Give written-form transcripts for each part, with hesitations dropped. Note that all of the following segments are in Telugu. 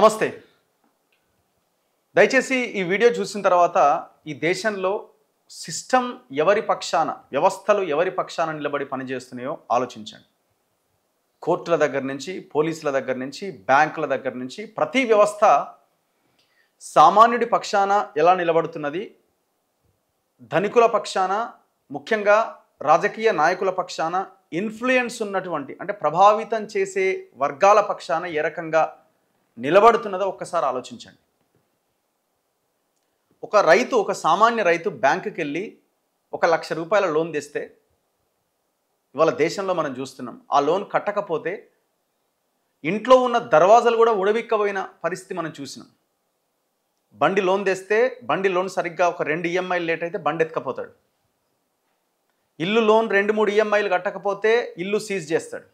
నమస్తే. దయచేసి ఈ వీడియో చూసిన తర్వాత ఈ దేశంలో సిస్టమ్ ఎవరి పక్షాన, వ్యవస్థలు ఎవరి పక్షాన నిలబడి పనిచేస్తున్నాయో ఆలోచించండి. కోర్టుల దగ్గర నుంచి, పోలీసుల దగ్గర నుంచి, బ్యాంకుల దగ్గర నుంచి ప్రతి వ్యవస్థ సామాన్యుడి పక్షాన ఎలా నిలబడుతున్నది, ధనికుల పక్షాన, ముఖ్యంగా రాజకీయ నాయకుల పక్షాన, ఇన్ఫ్లుయెన్స్ ఉన్నటువంటి అంటే ప్రభావితం చేసే వర్గాల పక్షాన ఏ రకంగా నిలబడుతున్నదో ఒక్కసారి ఆలోచించండి. ఒక సామాన్య రైతు బ్యాంకుకి వెళ్ళి 1 లక్ష రూపాయల లోన్ తెస్తే ఇవాళ దేశంలో మనం చూస్తున్నాం. ఆ లోన్ కట్టకపోతే ఇంట్లో ఉన్న దర్వాజాలు కూడా ఉడవిక్కబోయిన పరిస్థితి మనం చూసినాం. బండి లోన్ తెస్తే బండి లోన్ సరిగ్గా ఒక 2 ఈఎంఐలు లేట్ అయితే బండి ఎత్తుకపోతాడు. ఇల్లు లోన్ 2-3 ఈఎంఐలు కట్టకపోతే ఇల్లు సీజ్ చేస్తాడు.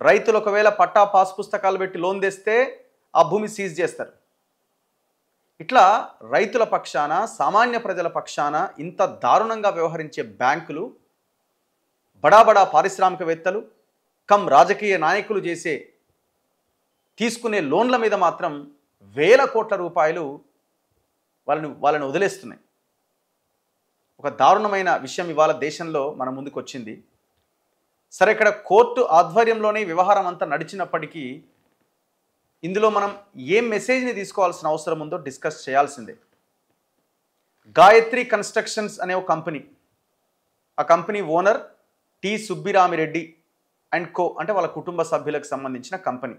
రైతులు ఒకవేళ పట్టా పాస్ పుస్తకాలు పెట్టి లోన్ తెస్తే ఆ భూమి సీజ్ చేస్తారు. ఇట్లా రైతుల పక్షాన, సామాన్య ప్రజల పక్షాన ఇంత దారుణంగా వ్యవహరించే బ్యాంకులు, బడా పారిశ్రామికవేత్తలు, రాజకీయ నాయకులు తీసుకునే లోన్ల మీద మాత్రం వేల కోట్ల రూపాయలు వాళ్ళని వదిలేస్తున్నాయి. ఒక దారుణమైన విషయం ఇవాళ దేశంలో మన ముందుకు వచ్చింది. సరే, ఇక్కడ కోర్టు ఆధ్వర్యంలోనే వ్యవహారం అంతా నడిచినప్పటికీ ఇందులో మనం ఏం మెసేజ్ని తీసుకోవాల్సిన అవసరం ఉందో డిస్కస్ చేయాల్సిందే. గాయత్రి కన్స్ట్రక్షన్స్ అనే ఒక కంపెనీ, ఆ company owner T Subbirami Reddy and co, అంటే వాళ్ళ కుటుంబ సభ్యులకు సంబంధించిన కంపెనీ.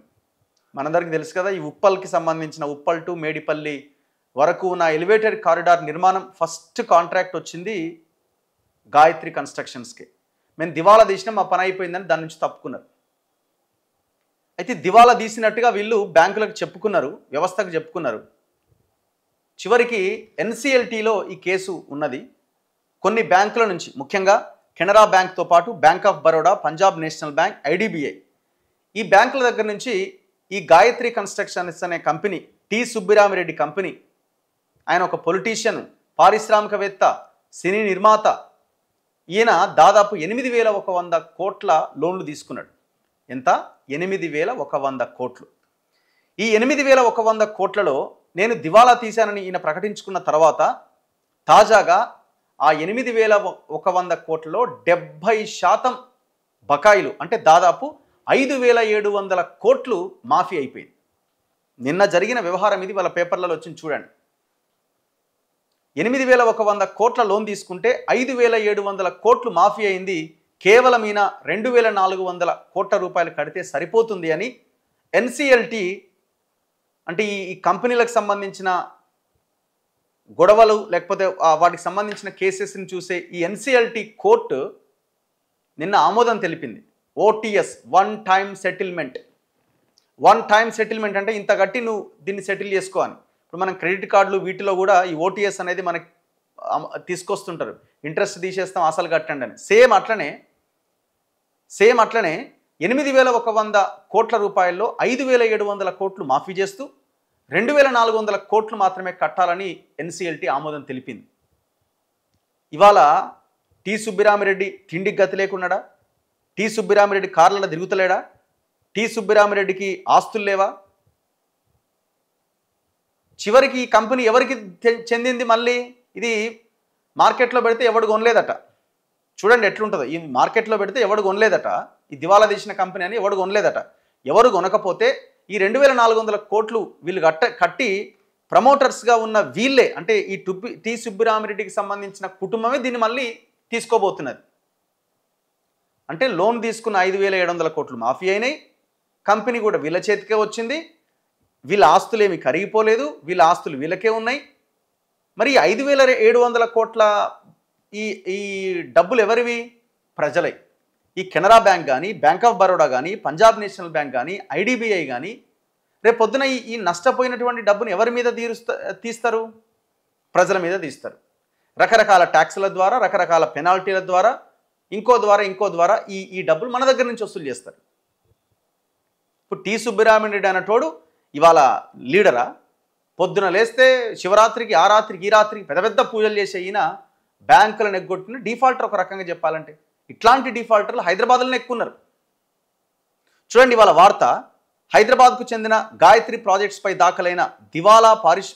మనందరికీ తెలుసు కదా, ఈ ఉప్పల్కి సంబంధించిన ఉప్పల్ టు మేడిపల్లి వరకు ఉన్న ఎలివేటెడ్ కారిడార్ నిర్మాణం ఫస్ట్ కాంట్రాక్ట్ వచ్చింది గాయత్రి కన్స్ట్రక్షన్స్కి. మేము దివాలా తీసినా మా పని అయిపోయిందని దాని నుంచి తప్పుకున్నారు. అయితే దివాలా తీసినట్టుగా వీళ్ళు బ్యాంకులకు చెప్పుకున్నారు, వ్యవస్థకు చెప్పుకున్నారు. చివరికి ఎన్సిఎల్టీలో ఈ కేసు ఉన్నది. కొన్ని బ్యాంకుల నుంచి, ముఖ్యంగా కెనరా బ్యాంక్తో పాటు bank of Baroda, Punjab national bank, IDBI, ఈ బ్యాంకుల దగ్గర నుంచి ఈ గాయత్రి కన్స్ట్రక్షన్స్ అనే కంపెనీ, టి సుబ్బిరామిరెడ్డి కంపెనీ, ఆయన ఒక పొలిటీషియన్, పారిశ్రామికవేత్త, సినీ నిర్మాత, ఈయన దాదాపు 8,100 కోట్ల లోన్లు తీసుకున్నాడు. ఎంత? 8,100 కోట్లు. ఈ 8,100 కోట్లలో నేను దివాలా తీశానని ఈయన ప్రకటించుకున్న తర్వాత తాజాగా ఆ 8,100 కోట్లలో 70% బకాయిలు, అంటే దాదాపు 5,700 కోట్లు మాఫీ అయిపోయింది. నిన్న జరిగిన వ్యవహారం ఇది, వాళ్ళ పేపర్లలో వచ్చింది చూడండి. 8,100 కోట్ల లోన్ తీసుకుంటే 5,700 కోట్లు మాఫీ అయింది. కేవలం ఈయన 2,400 కోట్ల రూపాయలు కడితే సరిపోతుంది అని ఎన్సిఎల్టీ, అంటే ఈ కంపెనీలకు సంబంధించిన గొడవలు లేకపోతే వాటికి సంబంధించిన కేసెస్ని చూసే ఈ ఎన్సిఎల్టీ కోర్టు నిన్న ఆమోదం తెలిపింది. OTS, one time settlement. One time settlement అంటే ఇంత కట్టి నువ్వు దీన్ని సెటిల్ చేసుకో అని. ఇప్పుడు మనం క్రెడిట్ కార్డులు వీటిలో కూడా ఈ ఓటీఎస్ అనేది మనకి తీసుకొస్తుంటారు, ఇంట్రెస్ట్ తీసేస్తాం అసలు కట్టండి అని. సేమ్ అట్లనే 8,100 కోట్ల రూపాయల్లో 5,700 కోట్లు మాఫీ చేస్తూ 2,400 కోట్లు మాత్రమే కట్టాలని ఎన్సిఎల్టీ ఆమోదం తెలిపింది. ఇవాళ టి సుబ్బిరామిరెడ్డి తిండికి గతి లేకున్నాడా? టి సుబ్బిరామిరెడ్డి కార్లలో తిరుగుతలేడా? టి సుబ్బిరామిరెడ్డికి ఆస్తులు లేవా? చివరికి ఈ కంపెనీ ఎవరికి చెందింది? మళ్ళీ ఇది మార్కెట్లో పెడితే ఎవడు కొనలేదట. చూడండి ఎట్లుంటుందో, ఈ మార్కెట్లో పెడితే ఎవడు కొనలేదట, ఈ దివాలా తీసిన కంపెనీ అని ఎవడు కొనలేదట. ఎవరు కొనకపోతే ఈ 2,400 కోట్లు వీళ్ళు కట్టి ప్రమోటర్స్గా ఉన్న వీళ్ళే, అంటే ఈ టి సుబ్బిరామిరెడ్డికి సంబంధించిన కుటుంబమే దీన్ని మళ్ళీ తీసుకోబోతున్నది. అంటే లోన్ తీసుకున్న 5,700 కోట్లు మాఫీ అయినాయి, కంపెనీ కూడా వీళ్ళ చేతికే వచ్చింది, వీళ్ళ ఆస్తులు ఏమి కరిగిపోలేదు, వీళ్ళ ఆస్తులు వీళ్ళకే ఉన్నాయి. మరి 5,700 కోట్ల ఈ డబ్బులు ఎవరివి? ప్రజలై. ఈ కెనరా బ్యాంక్ కానీ, బ్యాంక్ ఆఫ్ బరోడా కానీ, పంజాబ్ నేషనల్ బ్యాంక్ కానీ, ఐడిబిఐ కానీ రేపు పొద్దున ఈ నష్టపోయినటువంటి డబ్బును ఎవరి మీద తీస్తారు? ప్రజల మీద తీస్తారు. రకరకాల ట్యాక్సుల ద్వారా, రకరకాల పెనాల్టీల ద్వారా, ఇంకో ద్వారా ఈ డబ్బులు మన దగ్గర నుంచి వసూలు చేస్తారు. ఇప్పుడు టి సుబ్బిరామిరెడ్డి అన్నటోడు ఇవాళ లీడరా? పొద్దున లేస్తే శివరాత్రికి, ఆ రాత్రికి, ఈ రాత్రికి పెద్ద పూజలు చేసే ఈయన బ్యాంకులను ఎగ్గొట్టిన డిఫాల్టర్. ఒక రకంగా చెప్పాలంటే ఇట్లాంటి డిఫాల్టర్లు హైదరాబాద్లోనే ఎక్కువ ఉన్నారు. చూడండి ఇవాళ వార్త, హైదరాబాద్కు చెందిన గాయత్రి ప్రాజెక్ట్స్పై దాఖలైన దివాలా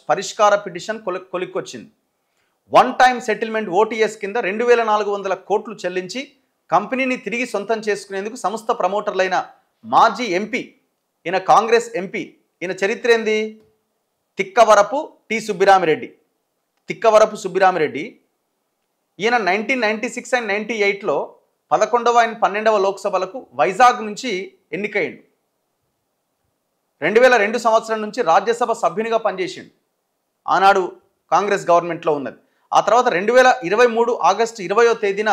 పరిష్కార పిటిషన్ కొలిక్కొచ్చింది. వన్ టైం సెటిల్మెంట్ ఓటీఎస్ కింద 2,400 కోట్లు చెల్లించి కంపెనీని తిరిగి సొంతం చేసుకునేందుకు సంస్థ ప్రమోటర్లైన మాజీ ఎంపీ, ఈయన కాంగ్రెస్ ఎంపీ, ఈయన చరిత్ర ఏంది? తిక్కవరపు సుబ్బిరామిరెడ్డి. తిక్కవరపు సుబ్బిరామిరెడ్డి ఈయన 1996 అండ్ 98లో 11వ అండ్ 12వ లోక్సభలకు వైజాగ్ నుంచి ఎన్నికయ్యిండు. 2002 సంవత్సరం నుంచి రాజ్యసభ సభ్యునిగా పనిచేసిండు. ఆనాడు కాంగ్రెస్ గవర్నమెంట్లో ఉన్నది. ఆ తర్వాత 2023 ఆగస్టు 20వ తేదీన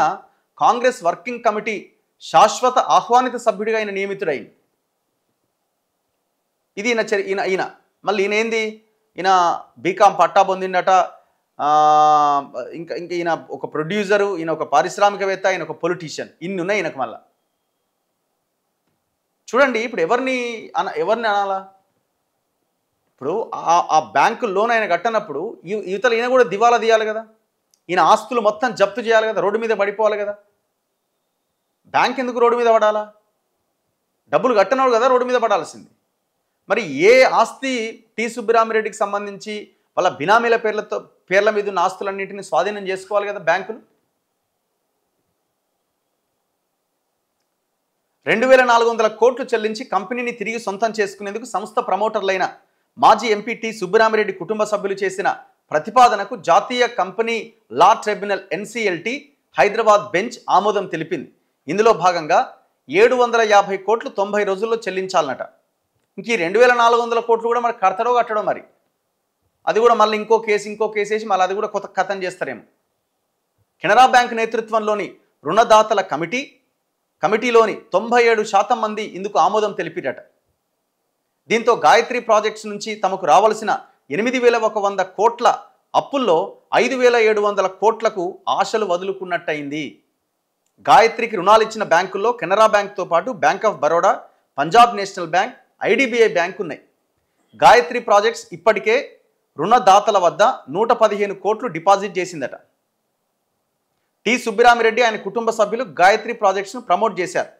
కాంగ్రెస్ వర్కింగ్ కమిటీ శాశ్వత ఆహ్వానిత సభ్యుడిగా ఆయన నియమితుడైంది. ఇది ఈయన మళ్ళీ ఈయన ఏంది? ఈయన బీకాం పట్టా పొందిండట. ఇంకా ఈయన ఒక ప్రొడ్యూసరు, ఈయన ఒక పారిశ్రామికవేత్త, ఈయన ఒక పొలిటీషియన్. ఇన్ని ఉన్నాయి ఈయనకు. మళ్ళా చూడండి, ఇప్పుడు ఎవరిని అనాలా? ఇప్పుడు ఆ బ్యాంకు లోన్ ఆయన కట్టనప్పుడు యువతలు ఈయన కూడా దివాలా తీయాలి కదా. ఈయన ఆస్తులు మొత్తం జప్తు చేయాలి కదా, రోడ్డు మీద పడిపోవాలి కదా. బ్యాంక్ ఎందుకు రోడ్డు మీద పడాలా? డబ్బులు కట్టనవాడు కదా రోడ్డు మీద పడాల్సింది. మరి ఏ ఆస్తి సుబ్బిరామిరెడ్డికి సంబంధించి వాళ్ళ బినామీల పేర్ల మీద ఉన్న ఆస్తులన్నింటినీ స్వాధీనం చేసుకోవాలి కదా బ్యాంకులు. 2,400 కోట్లు చెల్లించి కంపెనీని తిరిగి సొంతం చేసుకునేందుకు సంస్థ ప్రమోటర్లైన మాజీ ఎంపీ సుబ్బిరామిరెడ్డి కుటుంబ సభ్యులు చేసిన ప్రతిపాదనకు జాతీయ company law tribunal NCLT Hyderabad bench ఆమోదం తెలిపింది. ఇందులో భాగంగా 750 కోట్లు 90 రోజుల్లో చెల్లించాలన్నట. ఇంక ఈ 2,400 కోట్లు కూడా మరి కడతాడో కట్టడో మరి. అది కూడా మళ్ళీ ఇంకో కేసు వేసి మళ్ళీ అది కూడా కొత్త కథం చేస్తారేమో. కెనరా బ్యాంక్ నేతృత్వంలోని రుణదాతల కమిటీలోని 97% మంది ఇందుకు ఆమోదం తెలిపిరట. దీంతో గాయత్రి ప్రాజెక్ట్స్ నుంచి తమకు రావాల్సిన 8,100 కోట్ల అప్పుల్లో 5,700 కోట్లకు ఆశలు వదులుకున్నట్టయింది. గాయత్రికి రుణాలు ఇచ్చిన బ్యాంకుల్లో కెనరా బ్యాంక్తో పాటు bank of Baroda, Punjab national bank, IDBI bank ఉన్నాయి. గాయత్రి ప్రాజెక్ట్స్ ఇప్పటికే రుణదాతల వద్ద 115 కోట్లు డిపాజిట్ చేసిందట. సుబ్బిరామిరెడ్డి ఆయన కుటుంబ సభ్యులు గాయత్రి ప్రాజెక్ట్స్ను ప్రమోట్ చేశారు.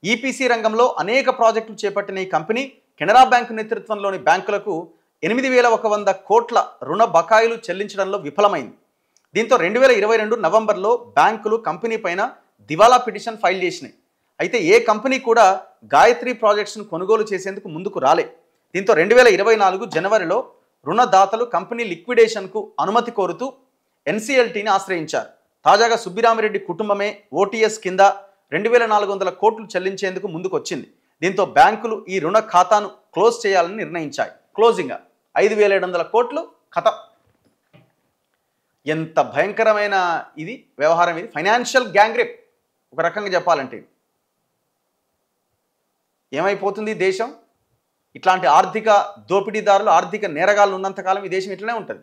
EPC రంగంలో అనేక ప్రాజెక్టులు చేపట్టిన ఈ కంపెనీ కెనరా బ్యాంకు నేతృత్వంలోని బ్యాంకులకు 8,100 కోట్ల రుణ బకాయిలు చెల్లించడంలో విఫలమైంది. దీంతో 2022 నవంబర్లో బ్యాంకులు కంపెనీ పైన దివాలా పిటిషన్ ఫైల్ చేసినాయి. అయితే ఏ కంపెనీ కూడా గాయత్రి ప్రాజెక్ట్స్ను కొనుగోలు చేసేందుకు ముందుకు రాలే. దీంతో 2024 జనవరిలో రుణదాతలు కంపెనీ లిక్విడేషన్కు అనుమతి కోరుతూ NCLTని ఆశ్రయించారు. తాజాగా సుబ్బిరామిరెడ్డి కుటుంబమే OTS కింద 2,400 కోట్లు చెల్లించేందుకు ముందుకు వచ్చింది. దీంతో బ్యాంకులు ఈ రుణ ఖాతాను క్లోజ్ చేయాలని నిర్ణయించాయి. క్లోజింగ్ 5,700 కోట్లు ఖతం. ఎంత భయంకరమైన ఇది వ్యవహారం! ఇది ఫైనాన్షియల్ గ్యాంగ్రేప్ ఒక రకంగా చెప్పాలంటే. ఏమైపోతుంది దేశం? ఇట్లాంటి ఆర్థిక దోపిడీదారులు, ఆర్థిక నేరగాళ్ళు ఉన్నంతకాలం ఈ దేశం ఇట్లనే ఉంటుంది.